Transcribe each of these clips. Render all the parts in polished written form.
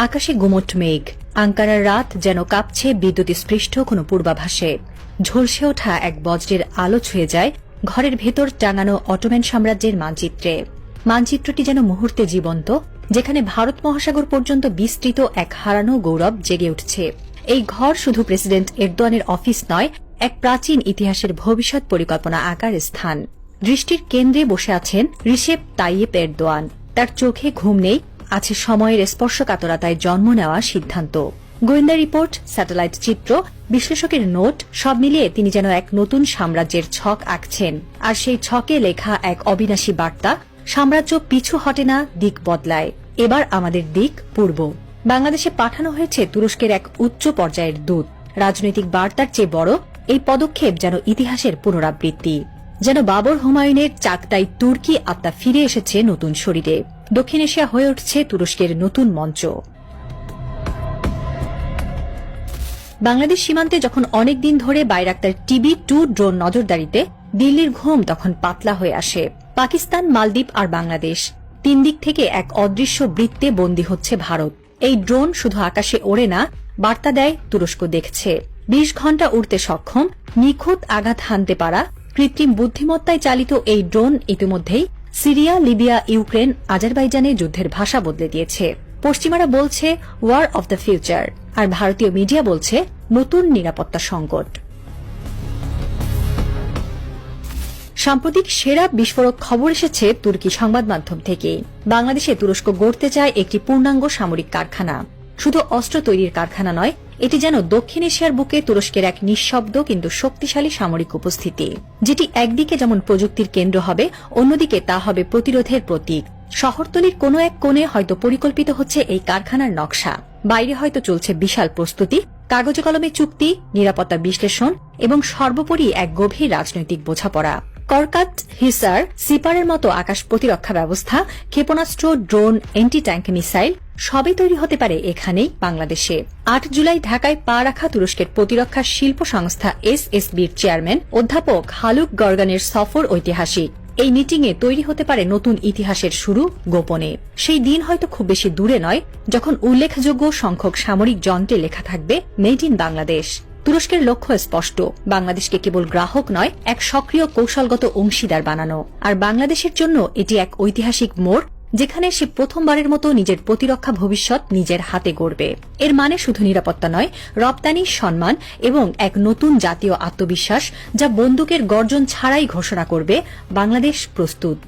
আকাশে গুমোট মেঘ, আঙ্কারার রাত যেন কাঁপছে বিদ্যুৎস্পৃষ্ট কোনো পূর্বাভাসে। ঝলসে ওঠা এক বজ্রের আলো ছুঁয়ে যায় ঘরের ভেতর টাঙানো অটোম্যান সাম্রাজ্যের মানচিত্রে। মানচিত্রটি যেন মুহূর্তে জীবন্ত, যেখানে ভারত মহাসাগর পর্যন্ত বিস্তৃত এক হারানো গৌরব জেগে উঠছে। এই ঘর শুধু প্রেসিডেন্ট এরদোয়ানের অফিস নয়, এক প্রাচীন ইতিহাসের ভবিষ্যৎ পরিকল্পনা আঁকার স্থান। দৃষ্টির কেন্দ্রে বসে আছেন রিসেপ তাইয়েপ এরদোয়ান। তার চোখে ঘুম নেই, আছে সময়ের স্পর্শকাতরতায় জন্ম নেওয়া সিদ্ধান্ত। গোয়েন্দা রিপোর্ট, স্যাটেলাইট চিত্র, বিশ্লেষকের নোট, সব মিলিয়ে তিনি যেন এক নতুন সাম্রাজ্যের ছক আঁকছেন। আর সেই ছকে লেখা এক অবিনাশী বার্তা, সাম্রাজ্য পিছু হটে না, দিক বদলায়। এবার আমাদের দিক পূর্ব। বাংলাদেশে পাঠানো হয়েছে তুরস্কের এক উচ্চ পর্যায়ের দূত। রাজনৈতিক বার্তার চেয়ে বড়, এই পদক্ষেপ যেন ইতিহাসের পুনরাবৃত্তি। যেন বাবর হুমায়ুনের চাকতাই তুর্কি আত্মা ফিরে এসেছে নতুন শরীরে। দক্ষিণ এশিয়া হয়ে উঠছে তুরস্কের নতুন মঞ্চ। বাংলাদেশ সীমান্তে যখন অনেকদিন ধরে বাইরাক্তার TB2 ড্রোন নজরদারিতে, দিল্লির ঘুম তখন পাতলা হয়ে আসে। পাকিস্তান, মালদ্বীপ আর বাংলাদেশ, তিন দিক থেকে এক অদৃশ্য বৃত্তে বন্দী হচ্ছে ভারত। এই ড্রোন শুধু আকাশে ওড়ে না, বার্তা দেয় তুরস্ক দেখছে। ২০ ঘণ্টা উড়তে সক্ষম, নিখুঁত আঘাত হানতে পারা, কৃত্রিম বুদ্ধিমত্তায় চালিত এই ড্রোন ইতিমধ্যেই সিরিয়া, লিবিয়া, ইউক্রেন, আজারবাইজানে যুদ্ধের ভাষা বদলে দিয়েছে। পশ্চিমারা বলছে ওয়ার অব দ্য ফিউচার, আর ভারতীয় মিডিয়া বলছে নতুন নিরাপত্তা সংকট। সাম্প্রতিক সেরা বিস্ফোরক খবর এসেছে তুর্কি সংবাদ মাধ্যম থেকে। বাংলাদেশে তুরস্ক গড়তে চায় একটি পূর্ণাঙ্গ সামরিক কারখানা। শুধু অস্ত্র তৈরির কারখানা নয়, এটি যেন দক্ষিণ এশিয়ার বুকে তুরস্কের এক নিঃশব্দ কিন্তু শক্তিশালী সামরিক উপস্থিতি, যেটি একদিকে যেমন প্রযুক্তির কেন্দ্র হবে, অন্যদিকে তা হবে প্রতিরোধের প্রতীক। শহরতলির কোনো এক কোণে হয়তো পরিকল্পিত হচ্ছে এই কারখানার নকশা, বাইরে হয়তো চলছে বিশাল প্রস্তুতি, কাগজে কলমে চুক্তি, নিরাপত্তা বিশ্লেষণ এবং সর্বোপরি এক গভীর রাজনৈতিক বোঝাপড়া। করকাত, হিসার, সিপারের মতো আকাশ প্রতিরক্ষা ব্যবস্থা, ক্ষেপণাস্ত্র, ড্রোন, অ্যান্টি ট্যাঙ্ক মিসাইল সবই তৈরি হতে পারে এখানেই, বাংলাদেশে। ৮ জুলাই ঢাকায় পা রাখা তুরস্কের প্রতিরক্ষা শিল্প সংস্থা SSBর চেয়ারম্যান অধ্যাপক হালুক গর্গানের সফর ঐতিহাসিক। এই মিটিংয়ে তৈরি হতে পারে নতুন ইতিহাসের শুরু, গোপনে। সেই দিন হয়তো খুব বেশি দূরে নয়, যখন উল্লেখযোগ্য সংখ্যক সামরিক যন্ত্রে লেখা থাকবে মেড ইন বাংলাদেশ। তুরস্কের লক্ষ্য স্পষ্ট, বাংলাদেশকে কেবল গ্রাহক নয়, এক সক্রিয় কৌশলগত অংশীদার বানানো। আর বাংলাদেশের জন্য এটি এক ঐতিহাসিক মোড়, যেখানে সে প্রথমবারের মতো নিজের প্রতিরক্ষা ভবিষ্যৎ নিজের হাতে গড়বে। এর মানে শুধু নিরাপত্তা নয়, রপ্তানি, সম্মান এবং এক নতুন জাতীয় আত্মবিশ্বাস, যা বন্দুকের গর্জন ছাড়াই ঘোষণা করবে বাংলাদেশ প্রস্তুত।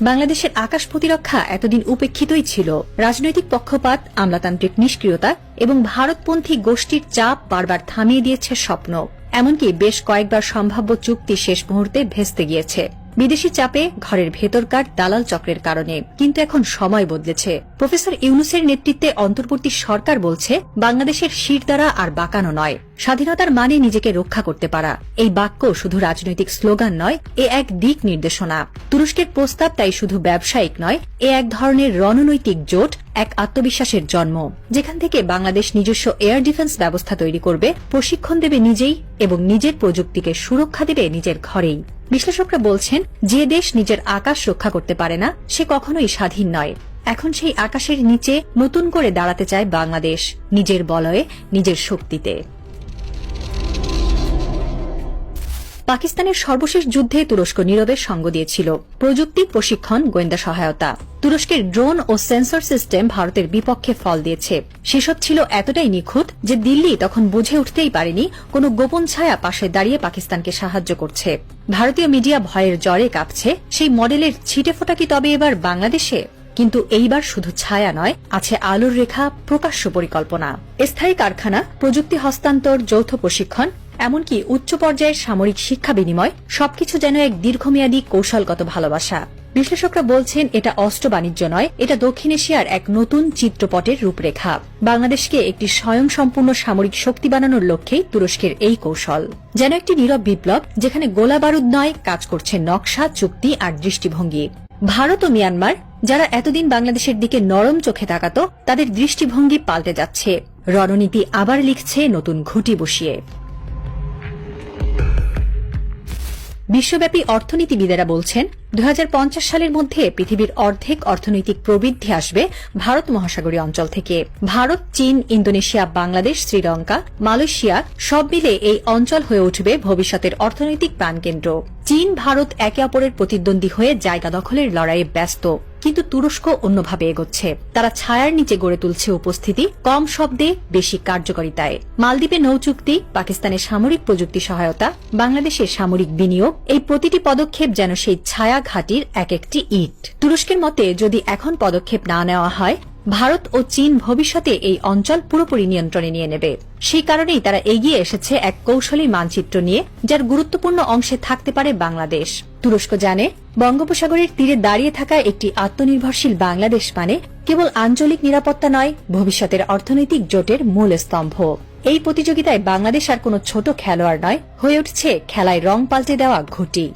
বাংলাদেশের আকাশ প্রতিরক্ষা এতদিন উপেক্ষিতই ছিল। রাজনৈতিক পক্ষপাত, আমলাতান্ত্রিক নিষ্ক্রিয়তা এবং ভারতপন্থী গোষ্ঠীর চাপ বারবার থামিয়ে দিয়েছে স্বপ্ন। এমনকি বেশ কয়েকবার সম্ভাব্য চুক্তি শেষ মুহূর্তে ভেস্তে গিয়েছে, বিদেশি চাপে, ঘরের ভেতরকার দালাল চক্রের কারণে। কিন্তু এখন সময় বদলেছে। প্রফেসর ইউনূসের নেতৃত্বে অন্তর্বর্তী সরকার বলছে, বাংলাদেশের শিরদাঁড়া আর বাঁকানো নয়। স্বাধীনতার মানে নিজেকে রক্ষা করতে পারা। এই বাক্য শুধু রাজনৈতিক স্লোগান নয়, এ এক দিক নির্দেশনা। তুরস্কের প্রস্তাব তাই শুধু ব্যবসায়িক নয়, এ এক ধরনের রণনৈতিক জোট, এক আত্মবিশ্বাসের জন্ম, যেখান থেকে বাংলাদেশ নিজস্ব এয়ার ডিফেন্স ব্যবস্থা তৈরি করবে, প্রশিক্ষণ দেবে নিজেই এবং নিজের প্রযুক্তিকে সুরক্ষা দেবে নিজের ঘরেই। বিশ্লেষকরা বলছেন, যে দেশ নিজের আকাশ রক্ষা করতে পারে না, সে কখনোই স্বাধীন নয়। এখন সেই আকাশের নিচে নতুন করে দাঁড়াতে চায় বাংলাদেশ, নিজের বলয়ে, নিজের শক্তিতে। পাকিস্তানের সর্বশেষ যুদ্ধে তুরস্ক নীরবে সঙ্গ দিয়েছিল। প্রযুক্তি, প্রশিক্ষণ, গোয়েন্দা সহায়তা। তুরস্কের ড্রোন ও সেন্সর সিস্টেম ভারতের বিপক্ষে ফল দিয়েছে। সেসব ছিল এতটাই নিখুঁত যে দিল্লি তখন বুঝে উঠতেই পারেনি কোনো গোপন ছায়া পাশে দাঁড়িয়ে পাকিস্তানকে সাহায্য করছে। ভারতীয় মিডিয়া ভয়ের জ্বরে কাঁপছে। সেই মডেলের ছিটেফোঁটা কি তবে এবার বাংলাদেশে? কিন্তু এইবার শুধু ছায়া নয়, আছে আলোর রেখা, প্রকাশ্য পরিকল্পনা। স্থায়ী কারখানা, প্রযুক্তি হস্তান্তর, যৌথ প্রশিক্ষণ, এমনকি উচ্চ পর্যায়ের সামরিক শিক্ষা বিনিময়, সবকিছু যেন এক দীর্ঘমেয়াদী কৌশলগত ভালোবাসা। বিশ্লেষকরা বলছেন, এটা অস্ত্র বাণিজ্য নয়, এটা দক্ষিণ এশিয়ার এক নতুন চিত্রপটের রূপরেখা। বাংলাদেশকে একটি স্বয়ংসম্পূর্ণ সামরিক শক্তি বানানোর লক্ষ্যেই তুরস্কের এই কৌশল। যেন একটি নীরব বিপ্লব, যেখানে গোলা বারুদ নয়, কাজ করছে নকশা, চুক্তি আর দৃষ্টিভঙ্গি। ভারত ও মিয়ানমার, যারা এতদিন বাংলাদেশের দিকে নরম চোখে তাকাত, তাদের দৃষ্টিভঙ্গি পাল্টে যাচ্ছে। রণনীতি আবার লিখছে নতুন ঘুঁটি বসিয়ে। বিশ্বব্যাপী অর্থনীতিবিদেরা বলছেন 2050 সালের মধ্যে পৃথিবীর অর্ধেক অর্থনৈতিক প্রবৃদ্ধি আসবে ভারত মহাসাগরীয় অঞ্চল থেকে। ভারত, চীন, ইন্দোনেশিয়া, বাংলাদেশ, শ্রীলঙ্কা, মালয়েশিয়া সব মিলে এই অঞ্চল হয়ে উঠবে ভবিষ্যতের অর্থনৈতিক প্রাণকেন্দ্র। চীন, ভারত একে অপরের প্রতিদ্বন্দ্বী হয়ে জায়গা দখলের লড়াইয়ে ব্যস্ত, কিন্তু তুরস্ক অন্যভাবে এগোচ্ছে। তারা ছায়ার নিচে গড়ে তুলছে উপস্থিতি, কম শব্দে বেশি কার্যকারিতায়। মালদ্বীপে নৌ চুক্তি, পাকিস্তানের সামরিক প্রযুক্তি সহায়তা, বাংলাদেশের সামরিক বিনিয়োগ, এই প্রতিটি পদক্ষেপ যেন সেই ছায়া ঘাটির এক একটি ইট। তুরস্কের মতে যদি এখন পদক্ষেপ না নেওয়া হয়, ভারত ও চীন ভবিষ্যতে এই অঞ্চল পুরোপুরি নিয়ন্ত্রণে নিয়ে নেবে। সেই কারণেই তারা এগিয়ে এসেছে এক কৌশলী মানচিত্র নিয়ে, যার গুরুত্বপূর্ণ অংশে থাকতে পারে বাংলাদেশ। তুরস্ক জানে বঙ্গোপসাগরের তীরে দাঁড়িয়ে থাকা একটি আত্মনির্ভরশীল বাংলাদেশ মানে কেবল আঞ্চলিক নিরাপত্তা নয়, ভবিষ্যতের অর্থনৈতিক জোটের মূল স্তম্ভ। এই প্রতিযোগিতায় বাংলাদেশ আর কোনো ছোট খেলোয়াড় নয়, হয়ে উঠছে খেলায় রং পাল্টে দেওয়া ঘুঁটি।